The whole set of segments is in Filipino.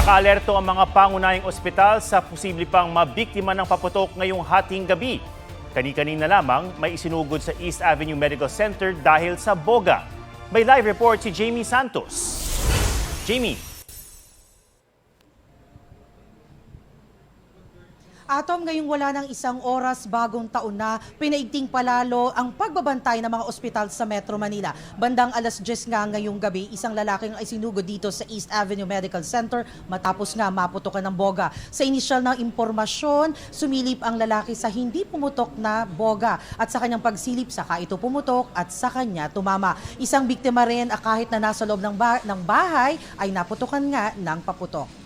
Nakaalerto ang mga pangunahing ospital sa posible pang mabiktima ng paputok ngayong hating gabi. Kani-kanina lamang may isinugod sa East Avenue Medical Center dahil sa boga. May live report si Jamie Santos. Jamie. Atom, ngayong wala ng isang oras bagong taon na, pinaigting palalo ang pagbabantay ng mga ospital sa Metro Manila. Bandang alas 10 nga ngayong gabi, isang lalaking ay sinugod dito sa East Avenue Medical Center matapos nga maputokan ng boga. Sa inisyal na impormasyon, sumilip ang lalaki sa hindi pumutok na boga at sa kanyang pagsilip saka ito pumutok at sa kanya tumama. Isang biktima rin kahit na nasa loob ng bahay ay naputokan nga ng paputok.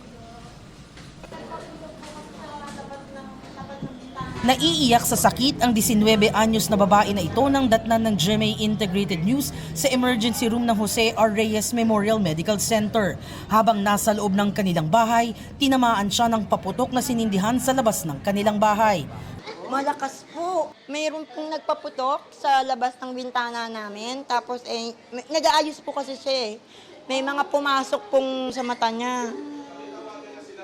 Naiiyak sa sakit ang 19 anyos na babae na ito nang datnan ng GMA Integrated News sa emergency room ng Jose R. Reyes Memorial Medical Center. Habang nasa loob ng kanilang bahay, tinamaan siya ng paputok na sinindihan sa labas ng kanilang bahay. Malakas po. Mayroon pong nagpaputok sa labas ng bintana namin. Tapos nag-aayos po kasi siya eh. May mga pumasok pong sa mata niya.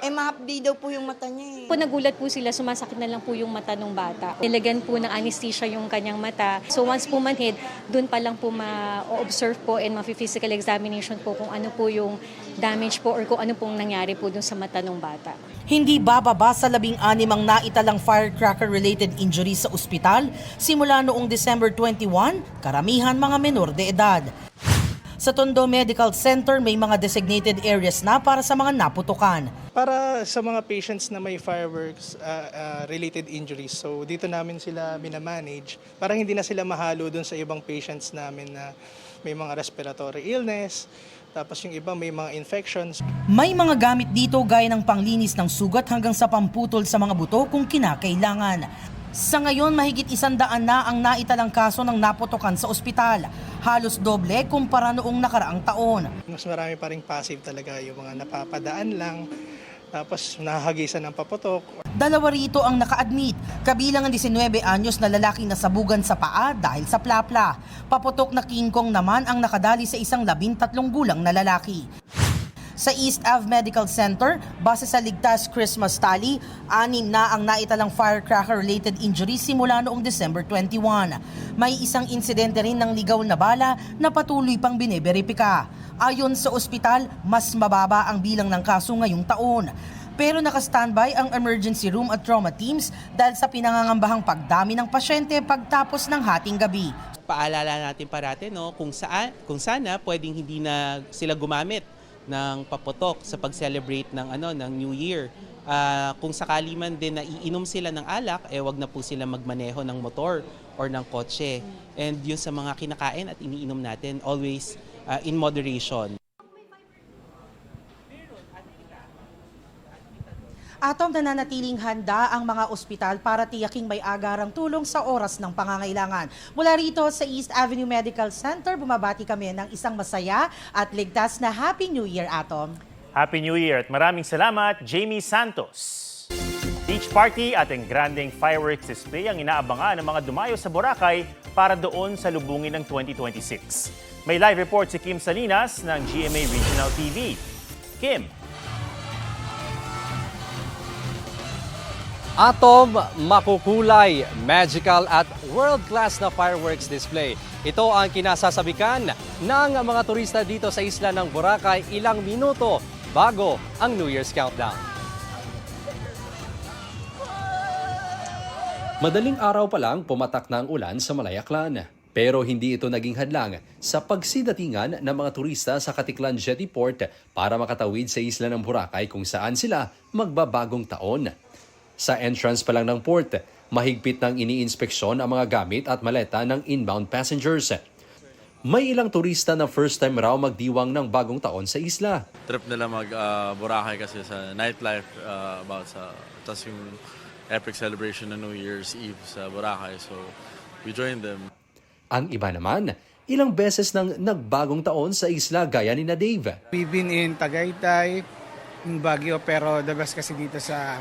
Mahapdi daw po yung mata niya eh. Po nagulat po sila, sumasakit na lang po yung mata ng bata. Nilagyan po ng anesthesia yung kanyang mata. So once po manhid, doon pa lang po ma-observe po and ma-physical examination po kung ano po yung damage po or kung ano pong nangyari po doon sa mata ng bata. Hindi bababa sa 16 ang naitalang firecracker-related injuries sa ospital simula noong December 21, karamihan mga menor de edad. Sa Tondo Medical Center, may mga designated areas na para sa mga naputukan. Para sa mga patients na may fireworks related injuries, so dito namin sila minamanage para hindi na sila mahalo dun sa ibang patients namin na may mga respiratory illness, tapos yung iba may mga infections. May mga gamit dito gaya ng panglinis ng sugat hanggang sa pamputol sa mga buto kung kinakailangan. Sa ngayon, mahigit 100 na ang naitalang kaso ng naputokan sa ospital. Halos doble kumpara noong nakaraang taon. Mas marami pa ring passive talaga, yung mga napapadaan lang, tapos nahahagisan ng paputok. Dalawa rito ang naka-admit, kabilang ang 19 anyos na lalaking nasabugan sa paa dahil sa plapla. Paputok na kingkong naman ang nakadali sa isang 13 gulang na lalaki. Sa East Ave Medical Center, base sa ligtas Christmas tally, 6 na ang naitalang firecracker-related injuries simula noong December 21. May isang insidente rin ng ligaw na bala na patuloy pang bineberipika. Ayon sa ospital, mas mababa ang bilang ng kaso ngayong taon. Pero naka-standby ang emergency room at trauma teams dahil sa pinangangambahang pagdami ng pasyente pagtapos ng hating gabi. Paalala natin parate kung sana pwedeng hindi na sila gumamit ng paputok sa pag-celebrate ng New Year. Kung sakali man din na iinom sila ng alak, wag na po sila magmaneho ng motor or ng kotse. And yun sa mga kinakain at iniinom natin, always in moderation. Atom, nananatiling handa ang mga ospital para tiyaking may agarang tulong sa oras ng pangangailangan. Mula rito sa East Avenue Medical Center, bumabati kami ng isang masaya at ligtas na Happy New Year, Atom. Happy New Year at maraming salamat, Jamie Santos. Beach party at engranding fireworks display ang inaabangan ng mga dumayo sa Boracay para doon sa lubungin ng 2026. May live report si Kim Salinas ng GMA Regional TV. Kim. Atom, makukulay, magical at world-class na fireworks display. Ito ang kinasasabikan ng mga turista dito sa isla ng Boracay ilang minuto bago ang New Year's countdown. Madaling araw pa lang pumatak na ang ulan sa Malayaklan. Pero hindi ito naging hadlang sa pagsidatingan ng mga turista sa Katiklan Jetty Port para makatawid sa isla ng Boracay kung saan sila magbabagong taon. Sa entrance pa lang ng port, mahigpit nang iniinspeksyon ang mga gamit at maleta ng inbound passengers. May ilang turista na first time raw magdiwang ng bagong taon sa isla. Trip nila mag-Boracay kasi sa nightlife, tas yung epic celebration ng New Year's Eve sa Boracay. So we joined them. Ang iba naman, ilang beses nang nagbagong taon sa isla gaya ni na Dave. We've been in Tagaytay, in Baguio, pero the best kasi dito sa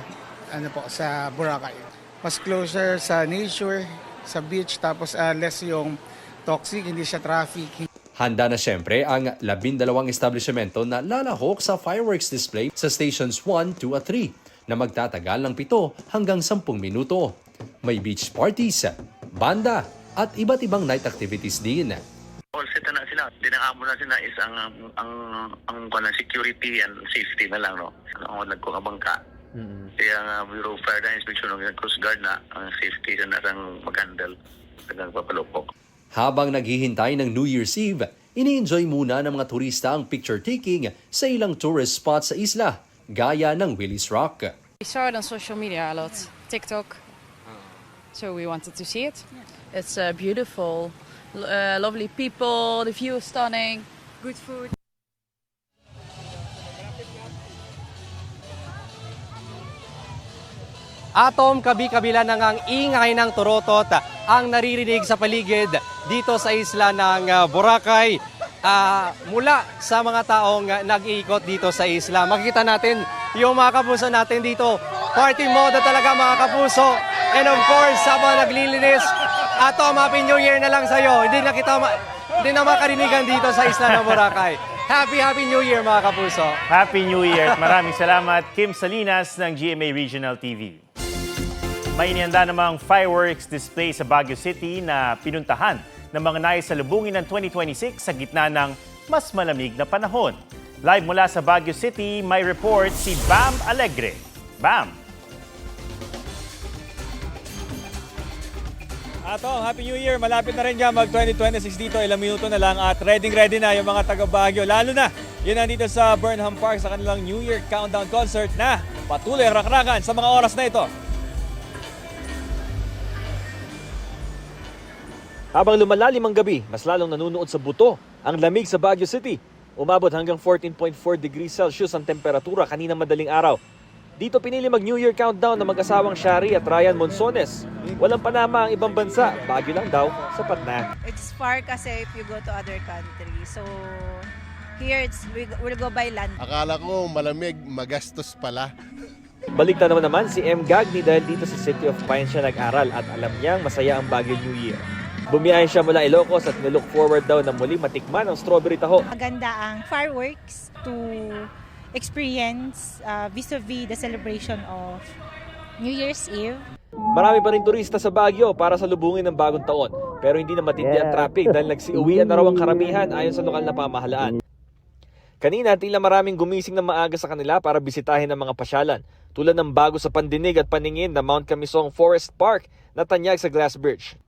sa Boracay. Mas closer sa nature, sa beach, tapos less yung toxic, hindi siya traffic. Handa na siyempre ang 12 establishmento na lalahok sa fireworks display sa stations 1, 2 at 3 na magtatagal ng 7 hanggang 10 minuto. May beach parties, banda at iba't ibang night activities din. All set na sila. Dinaamo na sila is ang security and safety na lang, no? Nagkukabang ka. Kaya nga Bureau of Fire and Inspection ng Coast Guard na ang safety na lang mag-handle hanggang papalupok. Habang naghihintay ng New Year's Eve, ini-enjoy muna ng mga turista ang picture-taking sa ilang tourist spots sa isla, gaya ng Willis Rock. We saw it on social media a lot, TikTok. So we wanted to see it. It's beautiful, lovely people, the view is stunning, good food. Atom, kabi-kabila ng ang ingay ng turotot ang naririnig sa paligid dito sa isla ng Boracay mula sa mga taong nag-iikot dito sa isla. Makikita natin yung mga kapuso natin dito. Party mode talaga mga kapuso. And of course, habang naglilinis, Atom, Happy New Year na lang sa'yo. Hindi na makarinigan dito sa isla ng Boracay. Happy New Year mga kapuso. Happy New Year at maraming salamat Kim Salinas ng GMA Regional TV. May inihanda namang fireworks display sa Baguio City na pinuntahan ng mga naisalubungin ng 2026 sa gitna ng mas malamig na panahon. Live mula sa Baguio City, may report si Bam Alegre. Bam! Ato, Happy New Year! Malapit na rin dyan mag-2026 dito. Ilang minuto na lang at ready na yung mga taga Baguio. Lalo na yun nandito sa Burnham Park sa kanilang New Year Countdown Concert na patuloy ang rakrakan sa mga oras na ito. Habang lumalalim ang gabi, mas lalong nanunuot sa buto ang lamig sa Baguio City. Umabot hanggang 14.4 degrees Celsius ang temperatura kaninang madaling araw. Dito pinili mag-New Year countdown ng mag-asawang Shari at Ryan Monsones. Walang panama ang ibang bansa, Baguio lang daw, sapat na. It's far kasi if you go to other countries. So here we'll go by land. Akala ko malamig, magastos pala. Baliktad naman si M. Gagni dahil dito sa City of Pines siya nag-aral at alam niyang masaya ang Baguio New Year. Bumiyahe siya mula Ilocos at nilook forward daw na muli matikman ang strawberry taho. Maganda ang fireworks to experience vis-a-vis the celebration of New Year's Eve. Marami pa rin turista sa Baguio para salubungin ng bagong taon pero hindi na matindi ang traffic dahil nagsiuwian na raw ang karamihan ayon sa lokal na pamahalaan. Kanina tila maraming gumising na maaga sa kanila para bisitahin ang mga pasyalan tulad ng bago sa pandinig at paningin na Mount Camisong Forest Park na tanyag sa Glass Bridge.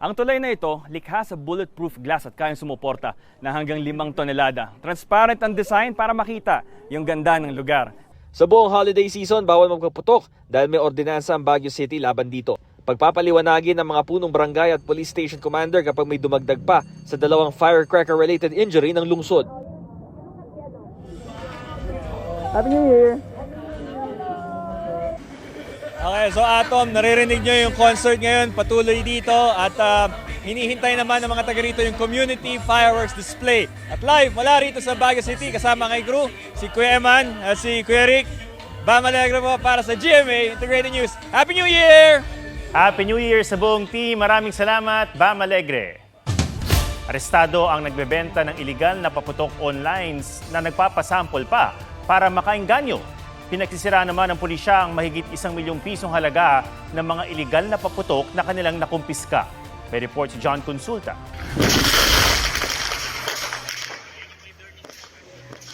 Ang tulay na ito, likha sa bulletproof glass at kayang sumuporta na hanggang 5 tonelada. Transparent ang design para makita yung ganda ng lugar. Sa buong holiday season, bawal magpaputok dahil may ordinansa ang Baguio City laban dito. Pagpapaliwanagin ng mga punong barangay at police station commander kapag may dumagdag pa sa 2 firecracker-related injury ng lungsod. Happy New Year! Okay, so Atom, naririnig nyo yung concert ngayon, patuloy dito at hinihintay naman ng mga taga rito yung community fireworks display. At live mula rito sa Baguio City kasama kay crew, si Kuya Eman at si Kuya Rick. Bam Alegre po para sa GMA Integrated News. Happy New Year! Happy New Year sa buong team. Maraming salamat, Bam Alegre. Arestado ang nagbebenta ng iligal na paputok online na nagpapasample pa para makaengganyo. Pinagsisira naman ng pulisya ang mahigit 1 milyong pisong halaga ng mga iligal na paputok na kanilang nakumpiska. May report si John Consulta.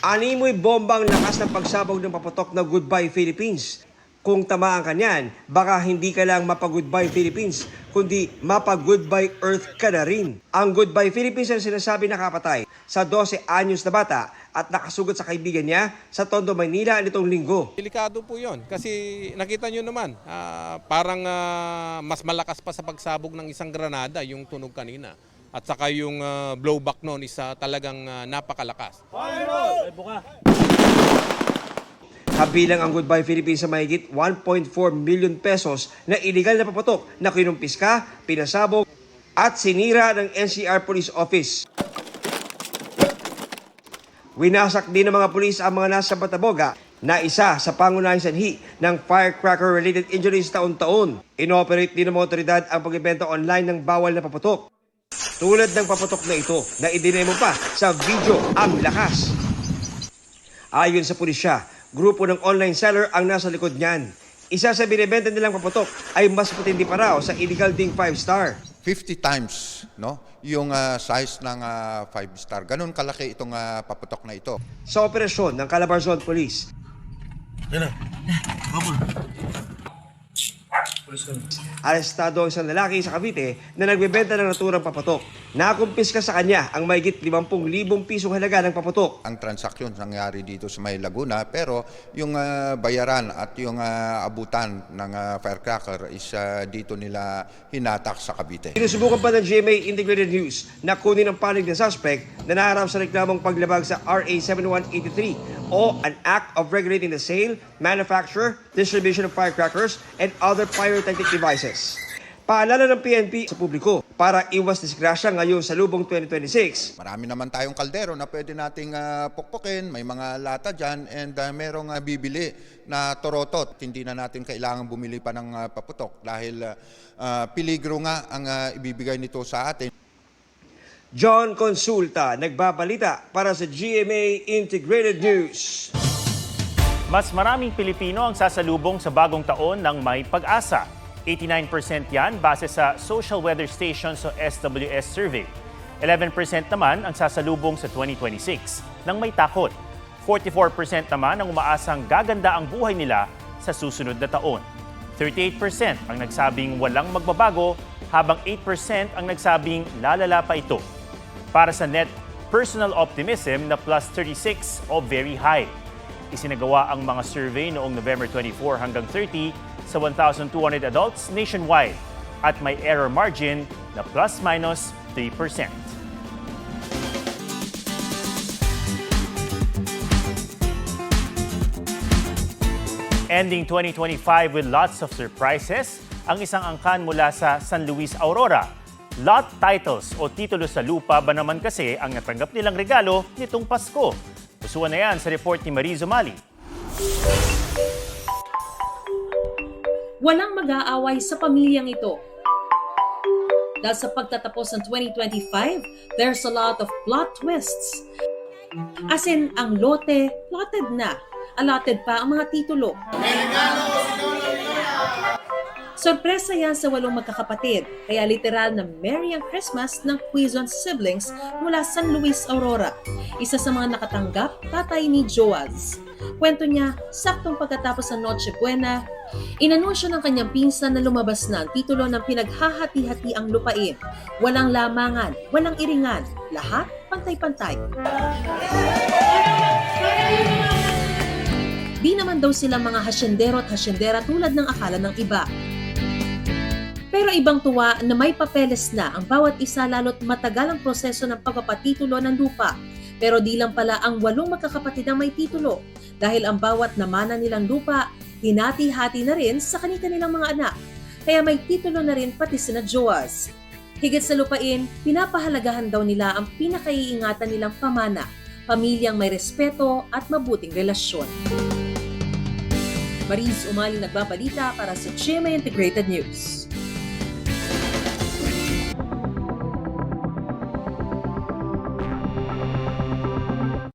Animoy bombang lakas ng pagsabog ng paputok na Goodbye Philippines. Kung tamaan ka niyan, baka hindi ka lang mapag-Goodbye Philippines, kundi mapag-Goodbye Earth ka na rin. Ang Goodbye Philippines ang sinasabi nakapatay sa 12 anyos na bata at nakasugat sa kaibigan niya sa Tondo, Maynila nitong linggo. Delikado po yun kasi nakita nyo naman, parang mas malakas pa sa pagsabog ng isang granada yung tunog kanina. At saka yung blowback noon is talagang napakalakas. Kabilang ang Goodbye Philippines sa mahigit 1.4 million pesos na iligal na paputok na kinumpiska, pinasabog at sinira ng NCR Police Office. Winasak din ng mga pulis ang mga nasa Bataboga na isa sa pangunahing sanhi ng firecracker-related injuries taon-taon. Inoperate din ng mga otoridad ang pagbebenta online ng bawal na paputok. tulad ng paputok na ito na idinemo pa sa video ang lakas. Ayon sa pulisya, grupo ng online seller ang nasa likod niyan. Isa sa binibenta nilang paputok ay mas matindi pa raw sa illegal ding 5-star. 50 times yung size ng 5-star. Ganun kalaki itong paputok na ito. Sa operasyon ng Calabarzon Police, arestado ang isang lalaki sa Cavite na nagbebenta ng naturang paputok. Nakumpiska sa kanya ang mahigit 50,000 pisong halaga ng paputok. Ang transaksyon nangyari dito sa May Laguna, pero yung bayaran at yung abutan ng firecracker is dito nila hinatak sa Cavite. Sinusubukan pa ng GMA Integrated News na kunin ang panig ng suspect na naharap sa reklamong paglabag sa RA 7183 o an act of regulating the sale, manufacture, distribution of firecrackers and other pyrotechnic devices. Paalala ng PNP sa publiko para iwas disgrasya ngayong sa lubong 2026. Marami naman tayong kaldero na pwede nating pukpukin, may mga lata dyan, and merong bibili na torotot. Hindi na natin kailangan bumili pa ng paputok dahil peligro nga ang ibibigay nito sa atin. John Consulta, nagbabalita para sa GMA Integrated News. Mas maraming Pilipino ang sasalubong sa bagong taon ng may pag-asa. 89% yan base sa Social Weather Station o SWS survey. 11% naman ang sasalubong sa 2026 ng may takot. 44% naman ang umaasang gaganda ang buhay nila sa susunod na taon. 38% ang nagsabing walang magbabago, habang 8% ang nagsabing lalala pa ito. Para sa net personal optimism na plus 36 o very high. Isinagawa ang mga survey noong November 24 hanggang 30 sa 1,200 adults nationwide at may error margin na plus-minus 3%. Ending 2025 with lots of surprises, ang isang angkan mula sa San Luis Aurora. Lot titles o titulo sa lupa ba naman kasi ang natanggap nilang regalo nitong Pasko? Pusuan na yan sa report ni Marie Zumali. Walang mag-aaway sa pamilyang ito. Dahil sa pagtatapos ng 2025, there's a lot of plot twists. As in, ang lote, plotted na. Allotted pa ang mga titulo. Sorpresa yan sa 8 magkakapatid, kaya literal na Merry ang Christmas ng Quezon siblings mula San Luis Aurora. Isa sa mga nakatanggap, tatay ni Joaz. Kwento niya, saktong pagkatapos ng Noche Buena, inanunsyo ng kanyang pinsan na lumabas na ang titulo ng pinaghahati-hati ang lupain. Walang lamangan, walang iringan, lahat pantay-pantay. Di naman daw silang mga hasyendero at hasyendera tulad ng akala ng iba. Pero ibang tuwa na may papeles na ang bawat isa lalo't matagal ang proseso ng pagpapatitulo ng lupa. Pero di lang pala ang 8 magkakapatid ang may titulo dahil ang bawat namana nilang lupa, hinati-hati na rin sa kanilang mga anak. Kaya may titulo na rin pati sina Joaz. Higit sa lupain, pinapahalagahan daw nila ang pinakaiingatan nilang pamana, pamilyang may respeto at mabuting relasyon. Mariz Umali nagbabalita para sa GMA Integrated News.